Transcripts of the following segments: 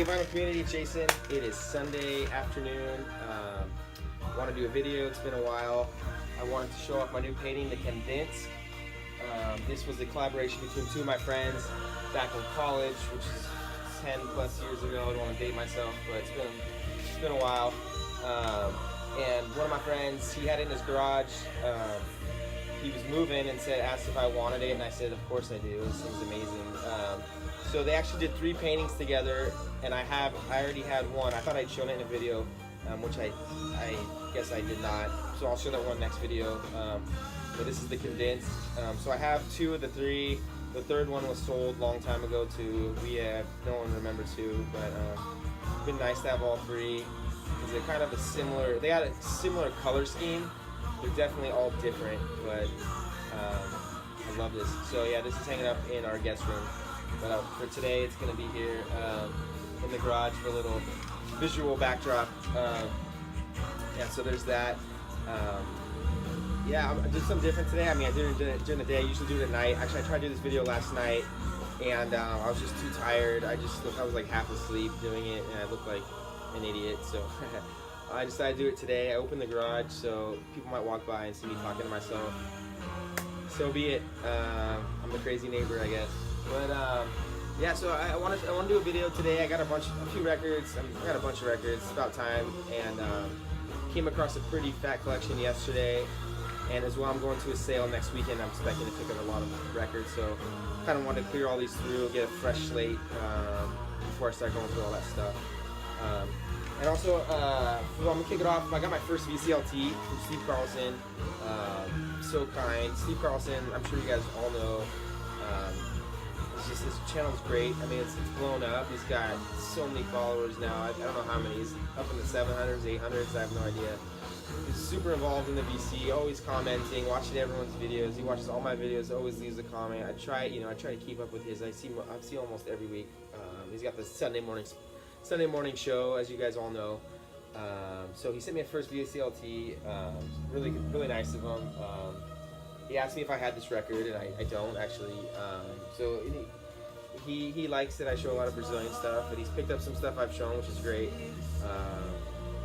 vclt Vinyl Community, Jason. It is Sunday afternoon. Want to do a video. It's been a while. I wanted to show off my new painting, the Kandinsk. This was a collaboration between two of my friends back in college, which is 10 plus years ago. I don't want to date myself, but it's been a while. And one of my friends, he had it in his garage. He was moving and asked if I wanted it, and I said, of course I do. This thing's amazing. So they actually did 3 paintings together, and I already had one. I thought I'd shown it in a video, which I guess I did not. So I'll show that one next video. But this is the Kandinsk. So I have 2 of the 3. The third one was sold a long time ago too. No one remembers who, but it's been nice to have all 3. Because they're kind of they had a similar color scheme. They're definitely all different, but I love this. So yeah, this is hanging up in our guest room. But for today, it's going to be here in the garage for a little visual backdrop. Yeah, so there's that. Yeah, I did something different today. I mean, I did it during the day. I usually do it at night. Actually, I tried to do this video last night, and I was just too tired. I was like half asleep doing it, and I looked like an idiot. So I decided to do it today. I opened the garage so people might walk by and see me talking to myself. So be it. I'm the crazy neighbor, I guess. But yeah, so I want to do a video today. I got a few records. I got a bunch of records. It's about time, and came across a pretty fat collection yesterday. And as well, I'm going to a sale next weekend. I'm expecting to pick up a lot of records, so kind of wanted to clear all these through, get a fresh slate before I start going through all that stuff. And also, I'm gonna kick it off. I got my first vclt from Steve Carlson. So kind, Steve Carlson. I'm sure you guys all know. His channel's great. I mean, it's blown up. He's got so many followers now. I don't know how many. He's up in the 700s, 800s. I have no idea. He's super involved in the VC, always commenting, watching everyone's videos. He watches all my videos, always leaves a comment. I try to keep up with his. I see almost every week. He's got the Sunday morning show, as you guys all know. So he sent me a first VCLT. Really nice of him. He asked me if I had this record, and I don't actually. So he likes that I show a lot of Brazilian stuff, and he's picked up some stuff I've shown, which is great.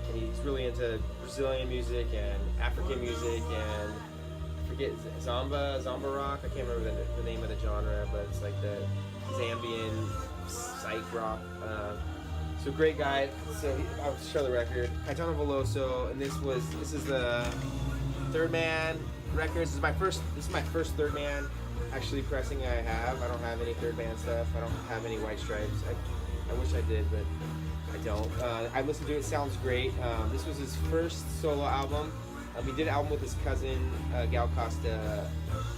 And he's really into Brazilian music and African music, and I forget, Zamba rock. I can't remember the name of the genre, but it's like the Zambian psych rock. So great guy. So I'll show the record. Caetano Veloso, and this is the Third Man records. This is my first Third Man actually pressing I have. I don't have any Third Man stuff. I don't have any White Stripes. I wish I did, but I don't. I listened to it. Sounds great. This was his first solo album. He did an album with his cousin Gal Costa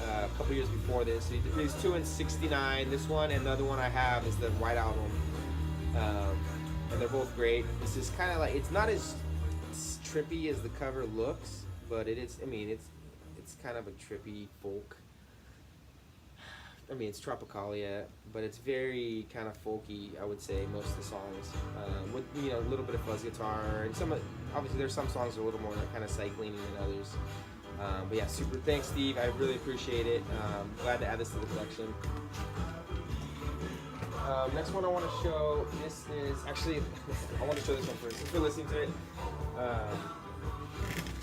a couple years before this. So he did these 2 in '69. This one and the other one I have is the White Album, and they're both great. This is kind of like, it's not as trippy as the cover looks, but it is. I mean, it's kind of a trippy folk. I mean, it's Tropicalia, but it's very kind of folky, I would say, most of the songs. With, a little bit of fuzz guitar, and obviously there's some songs that are a little more kind of psych-leaning than others. But yeah, super thanks, Steve. I really appreciate it. Glad to add this to the collection. Next one I want to show, this is, actually, I want to show this one first. If you're listening to it,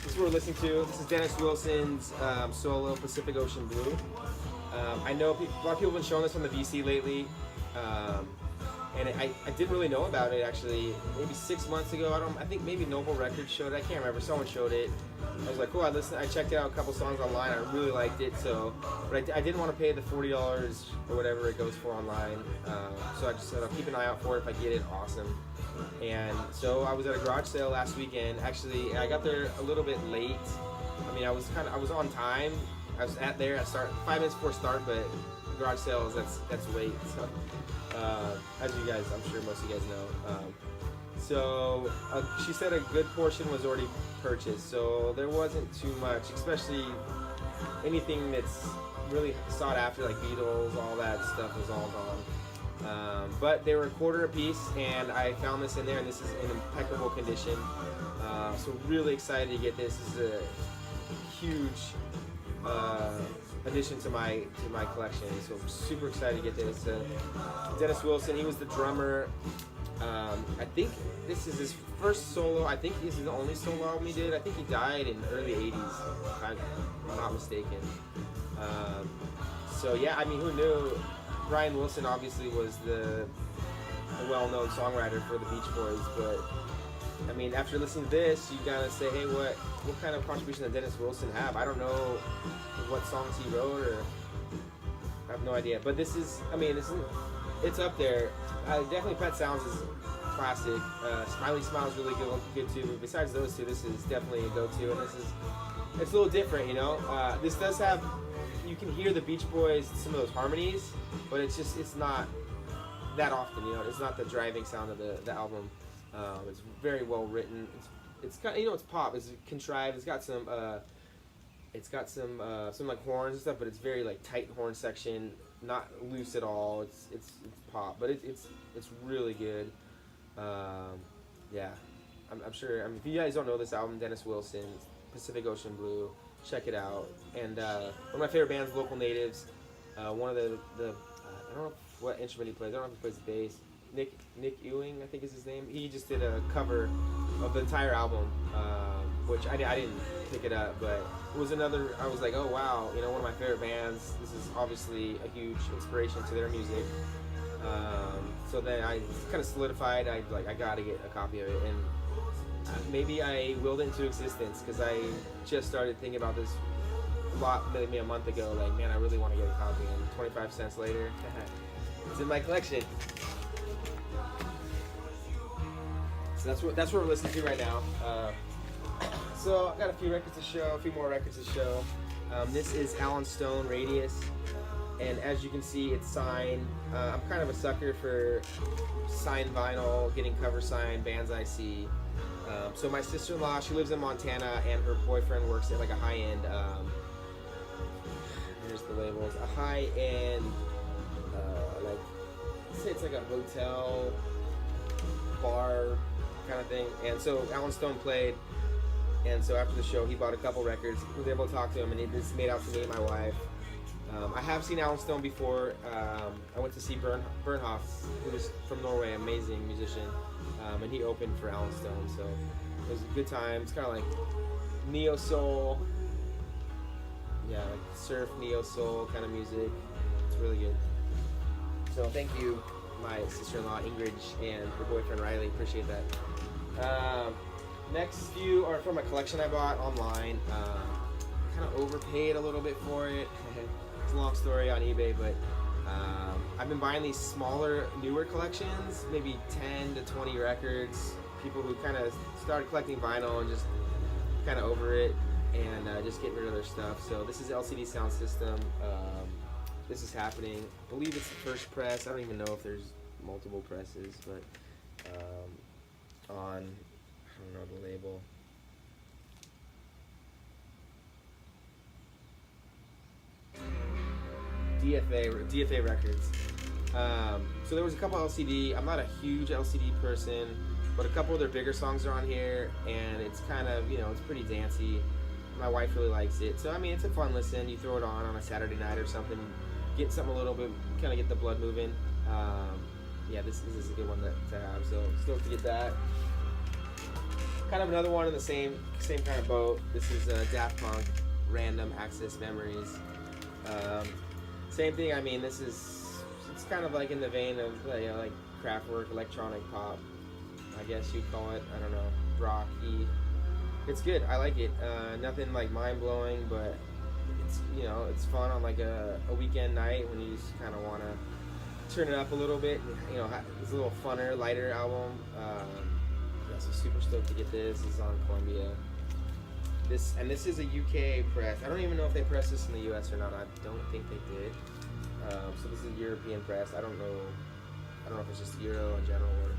this is what we're listening to. This is Janis Wilson's solo, Pacific Ocean Blue. I know a lot of people have been showing this on the VC lately, and I didn't really know about it actually. Maybe 6 months ago, I think maybe Noble Records showed it. I can't remember. Someone showed it. I was like, cool. I checked out a couple songs online. I really liked it. But I didn't want to pay the $40 or whatever it goes for online. So I just said I'll keep an eye out for it. If I get it, awesome. And so I was at a garage sale last weekend. Actually, I got there a little bit late. I mean, I was on time. I was at 5 minutes before start, but garage sales, that's late. So, as you guys, I'm sure most of you guys know. She said a good portion was already purchased, so there wasn't too much, especially anything that's really sought after, like Beatles, all that stuff was all gone. But they were $1/4 a piece, and I found this in there, and this is in impeccable condition. So really excited to get this. This is a huge addition to my collection, so I'm super excited to get this. Janis Wilson, he was the drummer I think this is his first solo. I think this is the only solo album he did. I think he died in the early 80s, if I'm not mistaken. So yeah, I mean, who knew? Brian Wilson obviously was the well-known songwriter for the Beach Boys, but I mean, after listening to this, you gotta say, hey, what kind of contribution did Janis Wilson have? I don't know what songs he wrote, or I have no idea. But this is, I mean, it's up there. Definitely Pet Sounds is classic. Smiley Smile is really good too. But besides those two, this is definitely a go-to, and it's a little different, you know. This does have, you can hear the Beach Boys, some of those harmonies, but it's not that often, you know. It's not the driving sound of the album. It's very well written. It's got, you know, it's pop. It's contrived. It's got some like horns and stuff, but it's very like tight horn section, not loose at all. It's pop, but it's really good. Yeah, I'm sure. I mean, if you guys don't know this album, Janis Wilson, Pacific Ocean Blue, check it out. And one of my favorite bands, Local Natives. One of the I don't know what instrument he plays. I don't know if he plays bass. Nick Ewing, I think is his name. He just did a cover of the entire album, which I didn't pick it up, but it was another. I was like, oh wow, you know, one of my favorite bands. This is obviously a huge inspiration to their music. So then I kind of solidified. I gotta get a copy of it, and maybe I willed it into existence because I just started thinking about this maybe a month ago. Like, man, I really want to get a copy. And 25 cents later, it's in my collection. So that's what we're listening to right now. So I've got a few more records to show. This is Alan Stone, Radius, and as you can see, it's signed. I'm kind of a sucker for signed vinyl, getting cover signed bands I see. So my sister-in-law, she lives in Montana, and her boyfriend works at like a high-end. Here's the labels. A high-end, like, let's say it's like a hotel bar kind of thing. And so Alan Stone played, and so after the show he bought a couple records. We were able to talk to him, and he just made out to me and my wife. I have seen Alan Stone before. I went to see Bernhoff, who's from Norway, amazing musician, and he opened for Alan Stone, so it was a good time. It's kind of like neo soul, like surf neo soul kind of music. It's really good. So thank you, my sister-in-law Ingrid and her boyfriend Riley. Appreciate that. Next few are from a collection I bought online. Kind of overpaid a little bit for it. It's a long story on eBay, but I've been buying these smaller, newer collections, maybe 10 to 20 records. People who kind of started collecting vinyl and just kind of over it, and just getting rid of their stuff. So this is LCD Soundsystem. This is happening. I believe it's the first press. I don't even know if there's multiple presses, but on, I don't know the label. DFA Records. So there was a couple LCD. I'm not a huge LCD person, but a couple of their bigger songs are on here, and it's kind of, you know, it's pretty dancey. My wife really likes it, so I mean, it's a fun listen. You throw it on a Saturday night or something, get something a little bit, kind of get the blood moving. Yeah, this is a good one to have. So stoked to get that. Kind of another one in the same kind of boat. This is Daft Punk, Random Access Memories. Same thing. I mean, it's kind of like in the vein of, you know, like Kraftwerk, electronic pop, I guess you'd call it. I don't know, rocky. It's good. I like it. Nothing like mind blowing, but it's, you know, it's fun on like a weekend night when you just kind of want to turn it up a little bit. You know, it's a little funner, lighter album. Yeah, so super stoked to get this. This is on Columbia. This is a UK press. I don't even know if they pressed this in the US or not. I don't think they did. So this is a European press. I don't know if it's just Euro in general or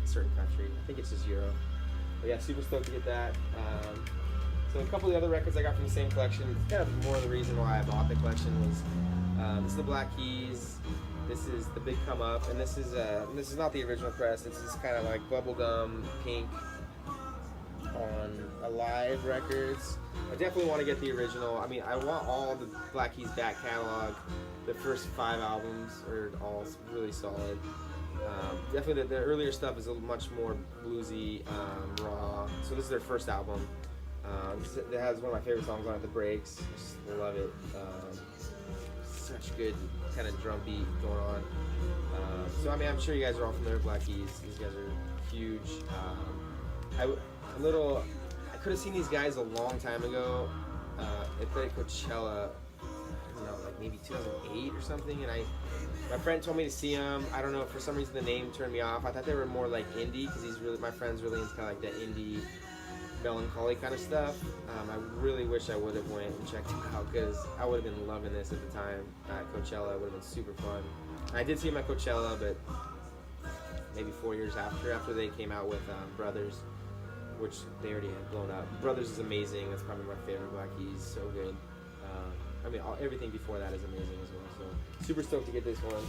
a certain country. I think it's just Euro. But yeah, super stoked to get that. So a couple of the other records I got from the same collection. Kind of more of the reason why I bought the collection was this is the Black Keys. This is the Big Come Up, and this is not the original press. This is kind of like bubblegum pink on Alive Records. I definitely want to get the original. I mean, I want all the Black Keys back catalog, the first 5 albums are all really solid. Definitely the earlier stuff is a much more bluesy, raw. So this is their first album. It has one of my favorite songs on it, The Breaks. Just love it. Such good kind of drum beat going on. So I mean, I'm sure you guys are all familiar with Black Keys. These guys are huge. I could have seen these guys a long time ago. They played at Coachella, I don't know, like maybe 2008 or something, and my friend told me to see them. I don't know, for some reason the name turned me off. I thought they were more like indie, because my friend's really into kind of like that indie, melancholy kind of stuff. I really wish I would have went and checked them out, because I would have been loving this at the time at Coachella. It would have been super fun. I did see them at Coachella, but maybe 4 years after they came out with Brothers, which they already had blown up. Brothers is amazing. That's probably my favorite Black Keys. So good. I mean, everything before that is amazing as well. So super stoked to get this one.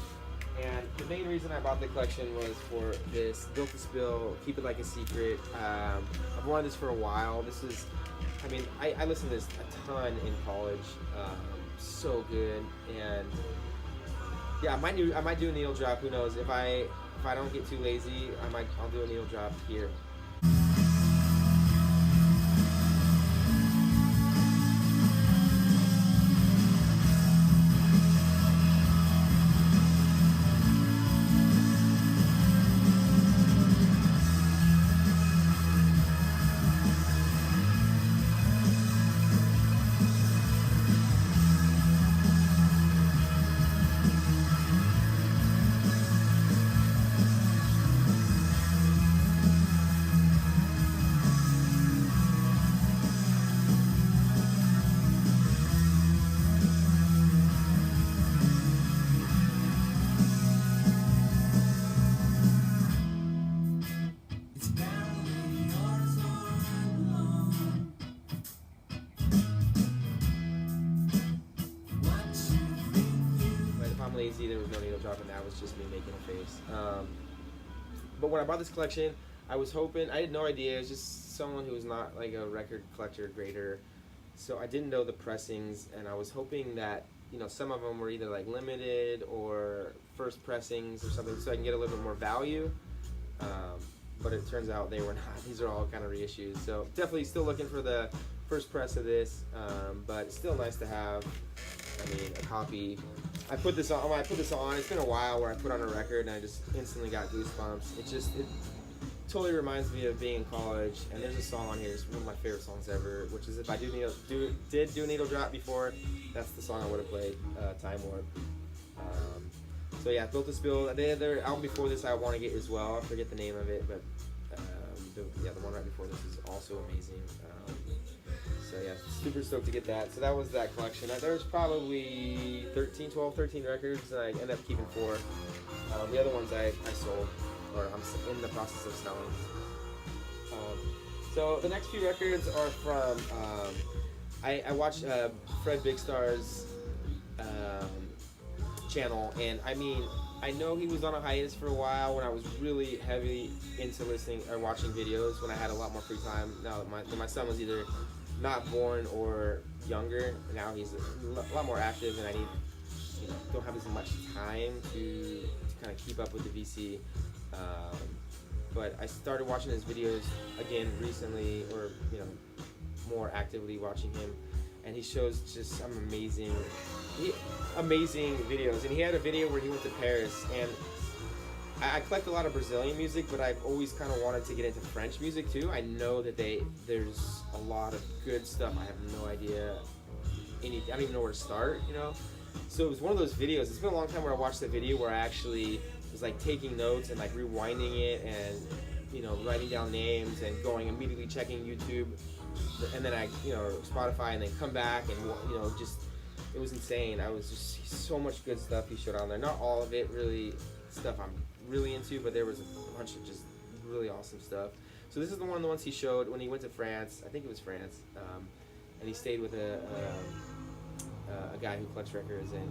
And the main reason I bought the collection was for this Built to Spill, Keep It Like a Secret. I've wanted this for a while. This is, I mean, I listened to this a ton in college. So good. And yeah, I might do a needle drop. Who knows? If I don't get too lazy, I'll do a needle drop here. Lazy, there was no needle drop, and that was just me making a face. But when I bought this collection, I was hoping, I had no idea, it was just someone who was not like a record collector grader, so I didn't know the pressings, and I was hoping that, you know, some of them were either like limited or first pressings or something, so I can get a little bit more value. But it turns out they were not. These are all kind of reissues, so definitely still looking for the first press of this, but it's still nice to have, I mean, a copy. I put this on, it's been a while where I put on a record and I just instantly got goosebumps. It totally reminds me of being in college, and there's a song on here, it's one of my favorite songs ever, which is, if I did do a needle drop before, that's the song I would have played, Time Warp. So yeah, Built to Spill, their album before this I want to get as well, I forget the name of it, but the one right before this is also amazing. So yeah, super stoked to get that. So that was that collection. There's probably 12, 13 records, and I ended up keeping 4. The other ones I sold, or I'm in the process of selling. So the next few records are from, I watched Fred Bigstar's channel, and I mean, I know he was on a hiatus for a while when I was really heavy into listening or watching videos, when I had a lot more free time. Now that my son was either not born or younger, now he's a lot more active, and I don't have as much time to kind of keep up with the VC. But I started watching his videos again recently, or more actively watching him, and he shows just some amazing videos. And he had a video where he went to Paris, and I collect a lot of Brazilian music, but I've always kind of wanted to get into French music too. I know that there's a lot of good stuff. I have no idea I don't even know where to start, So it was one of those videos. It's been a long time where I watched the video where I actually was like taking notes and like rewinding it and writing down names and going immediately checking YouTube, and then I Spotify, and then come back and it was insane. I was just so much good stuff he showed on there. Not all of it really stuff I'm really into, but there was a bunch of just really awesome stuff. So this is one of the ones he showed when he went to France. I think it was France, and he stayed with a guy who collects records, and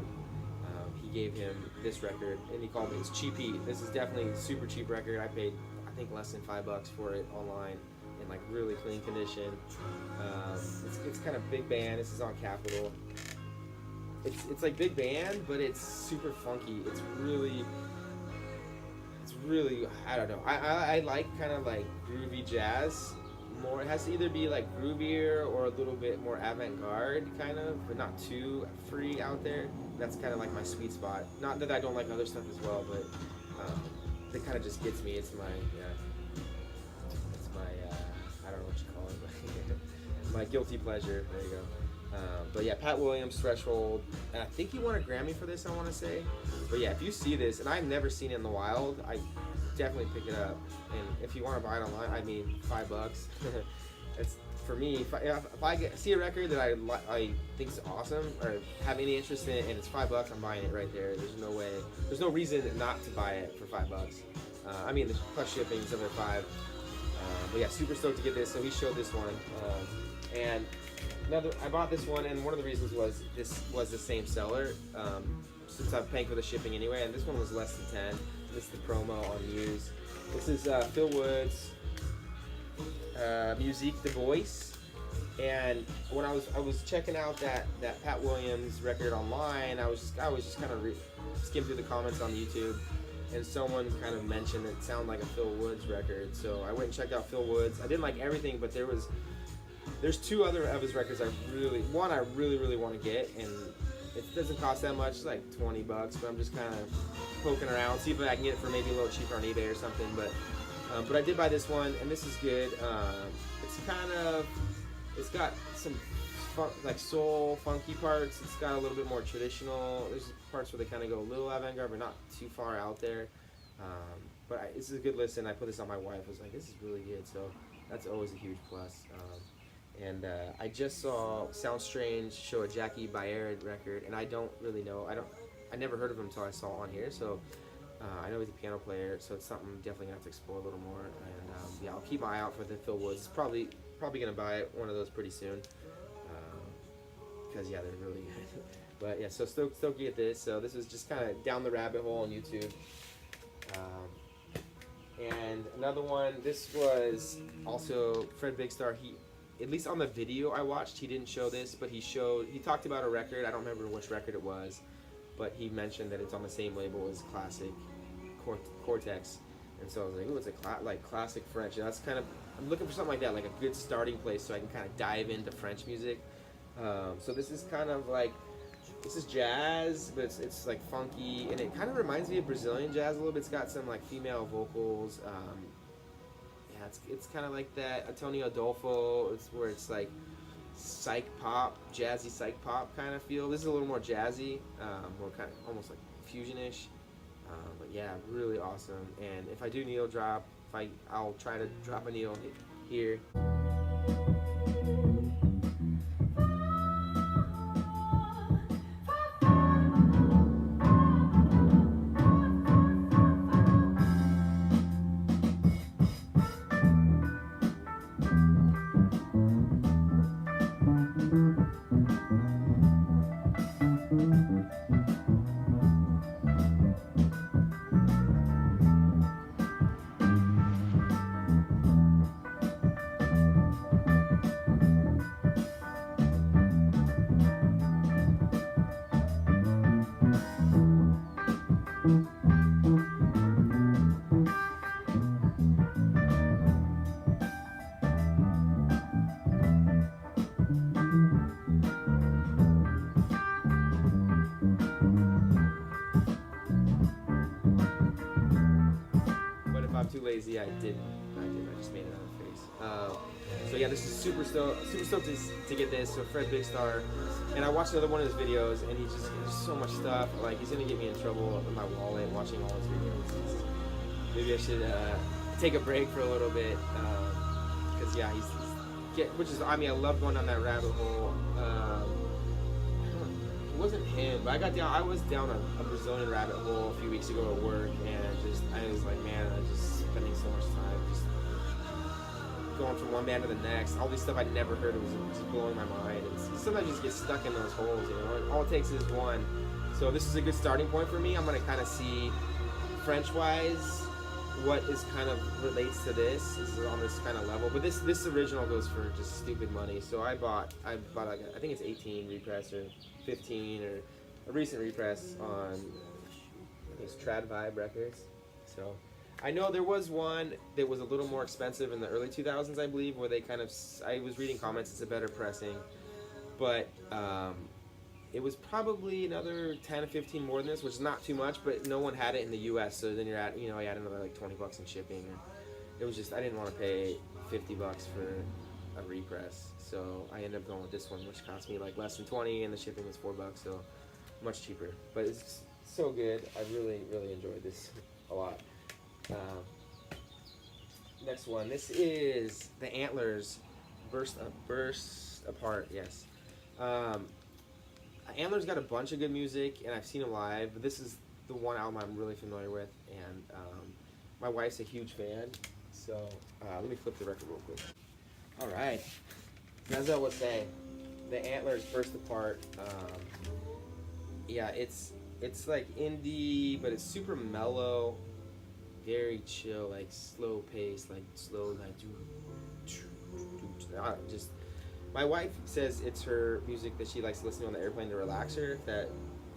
he gave him this record, and he called it his cheap heat. This is definitely a super cheap record. I paid, I think, less than $5 for it online in like really clean condition. It's kind of big band. This is on Capitol. it's like big band, but it's super funky. It's really I don't know. I like kind of like groovy jazz more. It has to either be like groovier or a little bit more avant-garde kind of, but not too free out there. That's kind of like my sweet spot. Not that I don't like other stuff as well, but it kind of just gets me. It's my I don't know what you call it, my guilty pleasure. There you go. But yeah, Pat Williams, Threshold, and I think he won a Grammy for this, I want to say. But yeah, if you see this, and I've never seen it in the wild, I definitely pick it up. And if you want to buy it online, I mean, $5. It's for me. If I see a record that I think is awesome or have any interest in it, and it's $5, I'm buying it right there. There's no way, there's no reason not to buy it for $5. I mean, plus shipping, it's another $5. But yeah, super stoked to get this. So he showed this one, and I bought this one, and one of the reasons was this was the same seller, since I'm paying for the shipping anyway, and this one was less than 10. This is the promo on Muse. This is Phil Woods, Musique, the Voice, and when I was checking out that Pat Williams record online, I was just kind of skimmed through the comments on YouTube, and someone kind of mentioned it sounded like a Phil Woods record, so I went and checked out Phil Woods. I didn't like everything, but there's two other of his records I really want to get, and it doesn't cost that much. It's like $20, but I'm just kind of poking around, see if I can get it for maybe a little cheaper on eBay or something. But I did buy this one, and this is good. It's got some like soul funky parts. It's got a little bit more traditional. There's parts where they kind of go a little avant-garde, but not too far out there. But this is a good listen. I put this on my wife. I was like, this is really good. So that's always a huge plus. And I just saw Sound Strange show a Jackie Byard record, and I don't really know. I never heard of him until I saw it on here. So I know he's a piano player, so it's something I'm definitely gonna have to explore a little more. And yeah, I'll keep my eye out for the Phil Woods. Probably gonna buy one of those pretty soon, because yeah, they're really good. But yeah, so stoked to get this. So this was just kind of down the rabbit hole on YouTube. And another one. This was also Fred Bigstar. At least on the video I watched, he didn't show this, but he talked about a record. I don't remember which record it was, but he mentioned that it's on the same label as classic Cortex. And so I was like, ooh, it's a classic French. And that's kind of, I'm looking for something like that, like a good starting place so I can kind of dive into French music. So this is kind of like, this is jazz, but it's like funky, and it kind of reminds me of Brazilian jazz a little bit. It's got some like female vocals. It's kind of like that Antonio Adolfo. It's where it's like psych pop, jazzy psych pop kind of feel. This is a little more jazzy, more kind of almost like fusionish. But yeah, really awesome. And if I do needle drop, I'll try to drop a needle here. Too lazy, I just made another face. So yeah, this is super stoked to get this. So Fred Bigstar, and I watched another one of his videos, and there's so much stuff. Like, he's gonna get me in trouble with my wallet watching all his videos. Maybe I should take a break for a little bit, because yeah, I love going down that rabbit hole. It wasn't him, but I was down a Brazilian rabbit hole a few weeks ago at work, and I was like, man, I just spending so much time just going from one band to the next. All this stuff I'd never heard, it was just blowing my mind. And sometimes you just get stuck in those holes, you know. All it takes is one. So this is a good starting point for me. I'm gonna kind of see French-wise what is kind of relates to this is on this kind of level, but this original goes for just stupid money. So I bought like I think it's 18 repress or 15 or a recent repress on, I think it's Trad Vibe Records. So I know there was one that was a little more expensive in the early 2000s, I believe, where they kind of, I was reading comments, it's a better pressing, but it was probably another 10 or 15 more than this, which is not too much, but no one had it in the US, so then you're at, you add another like 20 bucks in shipping. It was just, I didn't want to pay 50 bucks for a repress, so I ended up going with this one, which cost me like less than 20, and the shipping was 4 bucks, so much cheaper. But it's so good. I really, really enjoyed this a lot. Next one, this is the Antlers Burst Apart, yes. Antlers got a bunch of good music, and I've seen them live, but this is the one album I'm really familiar with, and my wife's a huge fan, so let me flip the record real quick. Alright, as I was saying, the Antlers Burst Apart, yeah, it's like indie, but it's super mellow, very chill, like slow pace, like slow, like just. My wife says it's her music that she likes to listen to on the airplane to relax her. If that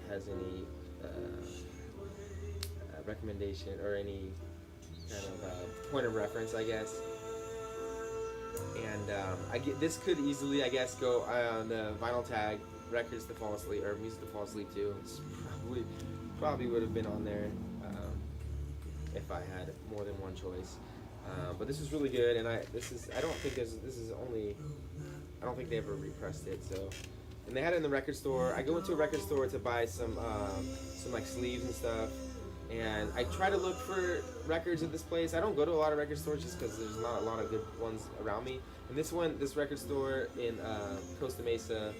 has any recommendation or any kind of point of reference, I guess. And this could easily, I guess, go on the vinyl tag, records to fall asleep or music to fall asleep to. It's probably would have been on there if I had more than one choice. But this is really good, and I don't think they ever repressed it. So, and they had it in the record store. I go into a record store to buy some like sleeves and stuff, and I try to look for records at this place. I don't go to a lot of record stores just because there's not a lot of good ones around me. And this record store in Costa Mesa,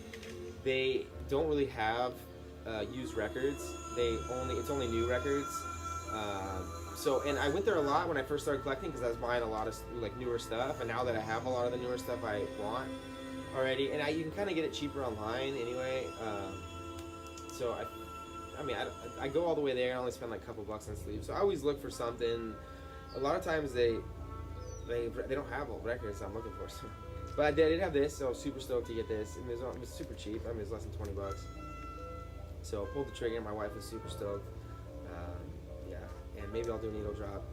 they don't really have used records. It's only new records. And I went there a lot when I first started collecting because I was buying a lot of like newer stuff, and now that I have a lot of the newer stuff I want already, and you can kind of get it cheaper online anyway. So I go all the way there and only spend like a couple bucks on sleeves. So I always look for something. A lot of times they don't have all the records I'm looking for. So, but I did have this, so I was super stoked to get this, and it was super cheap. I mean, it was less than 20 bucks. So I pulled the trigger. My wife was super stoked. And maybe I'll do a needle drop.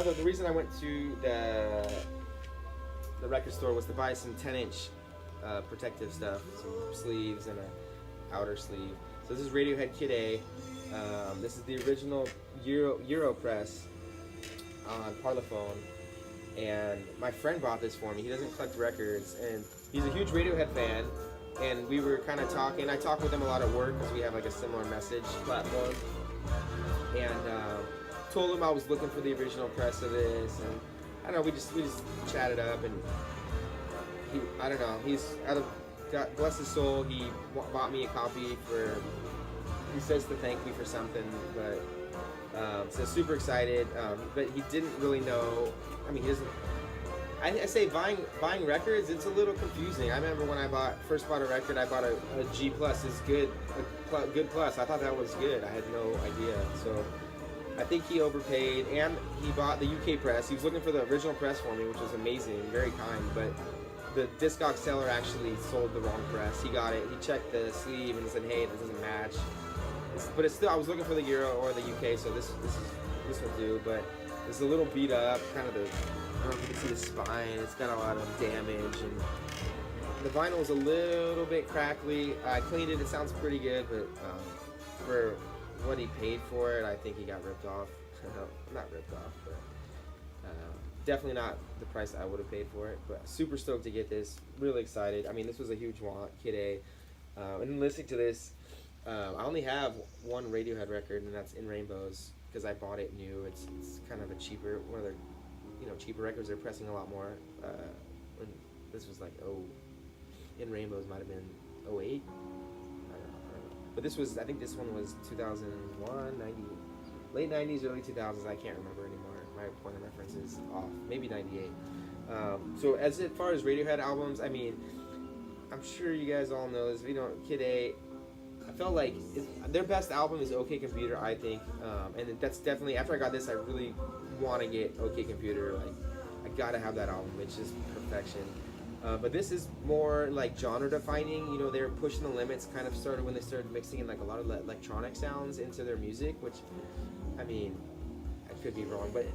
So the reason I went to the record store was to buy some 10-inch protective stuff, some sleeves and an outer sleeve. So this is Radiohead Kid A. This is the original Euro press on Parlophone, and my friend bought this for me. He doesn't collect records, and he's a huge Radiohead fan. And we were kind of talking. I talk with him a lot at work because we have like a similar message platform. And told him I was looking for the original press of this, and I don't know. We just chatted up, and God bless his soul. He bought me a copy for. He says to thank me for something, but so super excited. But he didn't really know. I mean, he doesn't. I say buying records, it's a little confusing. I remember when I first bought a record, I bought a G plus is good, a good plus. I thought that was good. I had no idea. So I think he overpaid, and he bought the UK press. He was looking for the original press for me, which was amazing, very kind. But the Discog seller actually sold the wrong press. He got it. He checked the sleeve and said, "Hey, this doesn't match." But it's still. I was looking for the Euro or the UK, so this will do. But it's a little beat up. Kind of the. I don't know if you can see the spine. It's got a lot of damage, and the vinyl is a little bit crackly. I cleaned it. It sounds pretty good, but for what he paid for it, I think he got ripped off. Not ripped off, but definitely not the price I would have paid for it. But super stoked to get this. Really excited. I mean, this was a huge want, Kid A. And listening to this, I only have one Radiohead record, and that's In Rainbows, because I bought it new. It's kind of a cheaper, one of their cheaper records. They're pressing a lot more. When this was like, In Rainbows might have been 08. I don't know. But this was, I think this one was 2001, 90, late 90s, early 2000s. I can't remember anymore. My point of reference is off. Maybe 98. So as far as Radiohead albums, I mean, I'm sure you guys all know this. Kid A, I felt like their best album is OK Computer, I think. And that's definitely, after I got this, I really want to get OK Computer. Like, I gotta have that album. It's just perfection. But this is more like genre defining. They were pushing the limits. Kind of started when they started mixing in like a lot of electronic sounds into their music, which, I mean, I could be wrong, but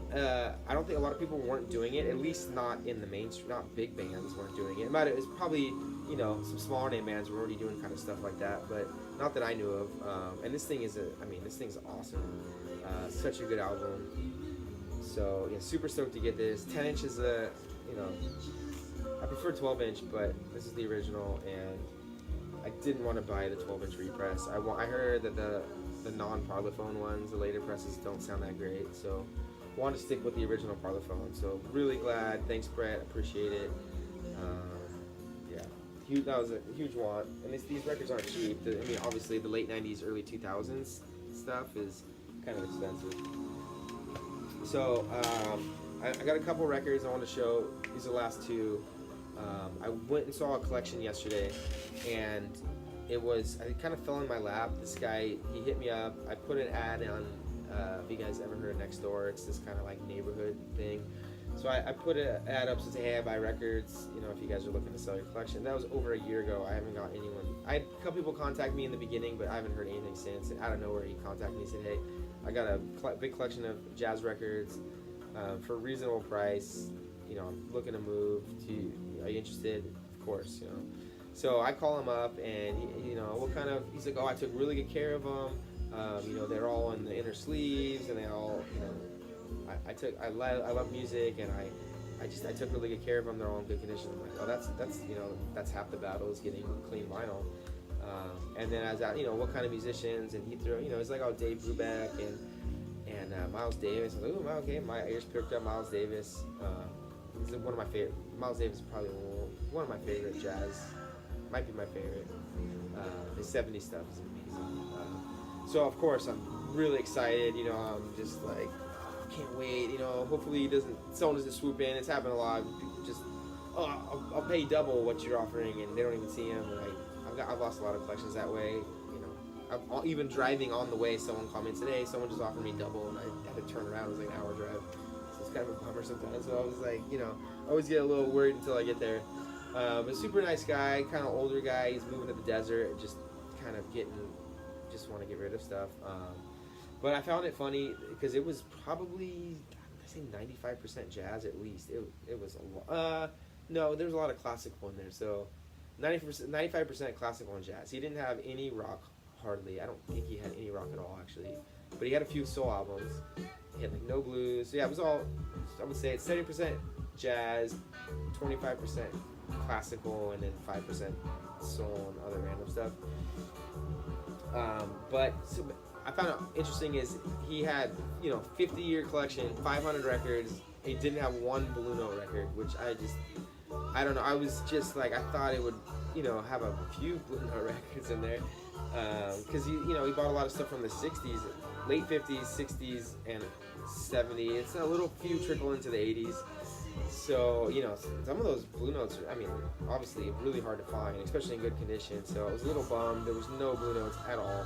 I don't think a lot of people weren't doing it. At least not in the mainstream. Not big bands weren't doing it. But it was probably some smaller name bands were already doing kind of stuff like that, but not that I knew of. And this thing is this thing's awesome. Such a good album. So yeah, super stoked to get this. 10-inch is I prefer 12-inch, but this is the original, and I didn't want to buy the 12-inch repress. I heard that the non-Parlophone ones, the later presses, don't sound that great, so I wanted to stick with the original Parlophone. So really glad. Thanks, Brett. Appreciate it. Yeah, that was a huge want. And these records aren't cheap. Obviously the late 90s, early 2000s stuff is kind of expensive. So I got a couple records I want to show. These are the last two. I went and saw a collection yesterday, and it kind of fell in my lap. This guy, he hit me up. I put an ad on, if you guys ever heard of Next Door, it's this kind of like neighborhood thing. So I put an ad up, says, hey, I buy records, if you guys are looking to sell your collection. That was over a year ago. I haven't got anyone. I had a couple people contact me in the beginning, but I haven't heard anything since. And out of nowhere, he contacted me and said, hey, I got a big collection of jazz records for a reasonable price. I'm looking to move. Are you interested? Of course, So I call him up, and he's like, I took really good care of them. They're all in the inner sleeves, and they all, I love music, and I took really good care of them. They're all in good condition. I'm like, that's half the battle is getting clean vinyl. And then I was out, what kind of musicians, and he threw, it's like, Dave Brubeck and Miles Davis. I was like, okay, my ears perked up. Miles Davis. He's one of my favorite. Miles Davis is probably one of my favorite jazz. Might be my favorite. His 70s stuff is amazing. So of course I'm really excited. I'm just like, can't wait. Hopefully someone doesn't swoop in. It's happened a lot. People just, I'll pay double what you're offering, and they don't even see him. And I've lost a lot of collections that way. Even driving on the way, someone called me and said, hey, someone just offered me double, and I had to turn around. It was like an hour drive. It's kind of a bummer sometimes, so I was like, I always get a little worried until I get there. But super nice guy, kind of older guy. He's moving to the desert, just kind of just want to get rid of stuff. But I found it funny because it was probably, I say 95% jazz at least. It was a lot. No, there's a lot of classical in there. So 95% classical and jazz. He didn't have any rock hardly. I don't think he had any rock at all actually. But he had a few soul albums. He had like no blues. So yeah, it was all, I would say it's 70% jazz, 25% classical, and then 5% soul and other random stuff. But so I found out interesting is he had 50-year collection, 500 records. He didn't have one Blue Note record, which I don't know. I was just like, I thought it would have a few Blue Note records in there, because he bought a lot of stuff from the 60s, late 50s, 60s, and 70s. It's a little few trickle into the 80s. So, some of those Blue Notes are, obviously really hard to find, especially in good condition. So I was a little bummed. There was no Blue Notes at all.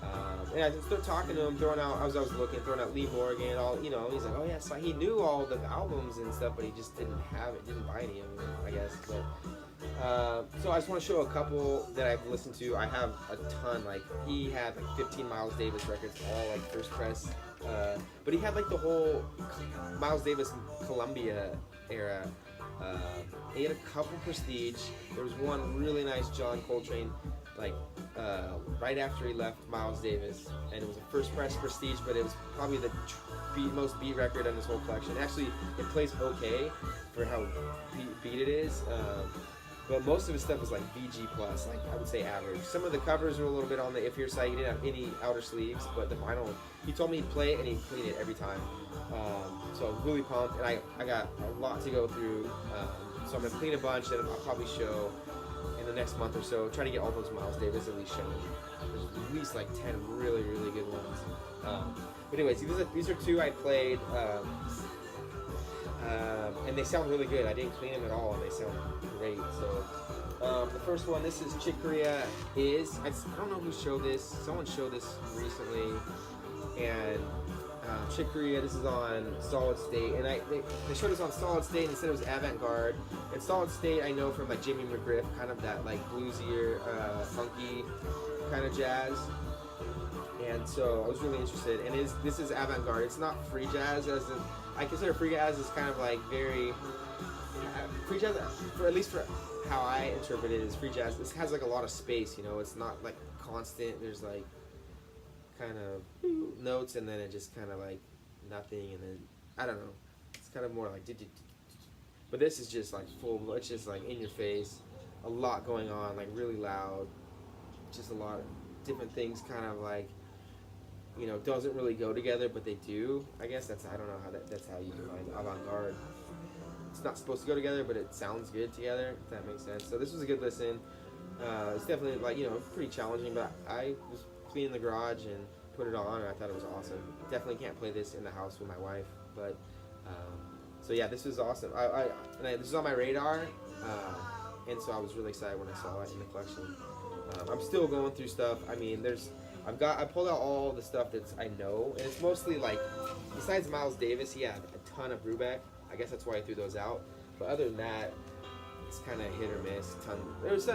And I started talking to him, throwing out, I was looking, throwing out Lee Morgan, all, you know, he's like, oh yeah, so he knew all the albums and stuff, but he just didn't have it, didn't buy any of them, I guess. But so I just want to show a couple that I've listened to. I have a ton. Like, he had like 15 Miles Davis records, all like first press. But he had like the whole Miles Davis Columbia era. He had a couple Prestige. There was one really nice John Coltrane, like right after he left Miles Davis, and it was a first press Prestige, but it was probably the most beat record on this whole collection. Actually, it plays okay for how beat it is. But most of his stuff was like VG plus, like I would say average. Some of the covers were a little bit on the iffier side. He didn't have any outer sleeves, but the vinyl, he told me he'd play it and he'd clean it every time. So I'm really pumped, and I got a lot to go through. So I'm gonna clean a bunch, and I'll probably show in the next month or so. Try to get all those Miles Davis at least shown. There's at least like 10 really, really good ones. But anyways, these are two I played. And they sound really good. I didn't clean them at all, and they sound great. So the first one, this is Chick Corea Is. I don't know who showed this. Someone showed this recently, and Chick Corea, this is on Solid State, and they showed us on Solid State and they said it was avant-garde. And Solid State I know from like Jimmy McGriff, kind of that like bluesier, funky kind of jazz. And so I was really interested. And this is avant-garde. It's not free jazz, as in, I consider free jazz as kind of like very free jazz, for at least for how I interpret it, is free jazz. This has like a lot of space, you know. It's not like constant. There's like kind of notes, and then it just kind of like nothing, and then I don't know. It's kind of more like, but this is just like full. It's just like in your face, a lot going on, like really loud, just a lot of different things, kind of like, you know, doesn't really go together, but they do. I guess I don't know how that's how you define avant-garde. It's not supposed to go together, but it sounds good together, if that makes sense. So this was a good listen. It's definitely like, you know, pretty challenging, but I was cleaning the garage and put it on, and I thought it was awesome. Definitely can't play this in the house with my wife, but so yeah, this was awesome. This is on my radar, and so I was really excited when I saw it in the collection. I'm still going through stuff. I mean, I pulled out all the stuff that I know, and it's mostly like, besides Miles Davis, he had a ton of Brubeck. I guess that's why I threw those out. But other than that, it's kind of hit or miss.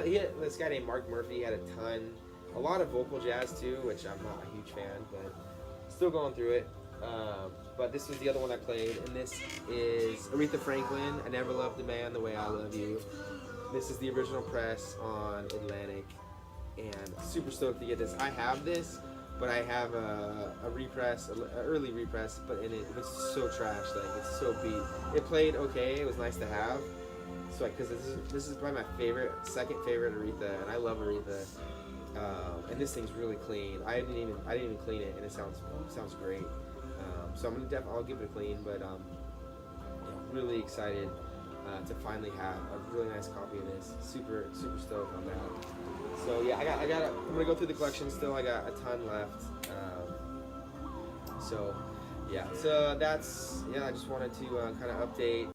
He had this guy named Mark Murphy. He had a lot of vocal jazz too, which I'm not a huge fan, but still going through it. But this was the other one I played, and this is Aretha Franklin, I Never Loved a Man the Way I Love You. This is the original press on Atlantic, and super stoked to get this. I have this, but I have a repress, an early repress, but it was so trash, like it's so beat. It played okay, it was nice to have. So because this is probably my second favorite Aretha, and I love Aretha. And this thing's really clean. I didn't even clean it, and it sounds great. So I'll give it a clean, but really excited to finally have a really nice copy of this. Super stoked on that. So yeah, I'm gonna go through the collection still. I got a ton left. So yeah, I just wanted to kind of update.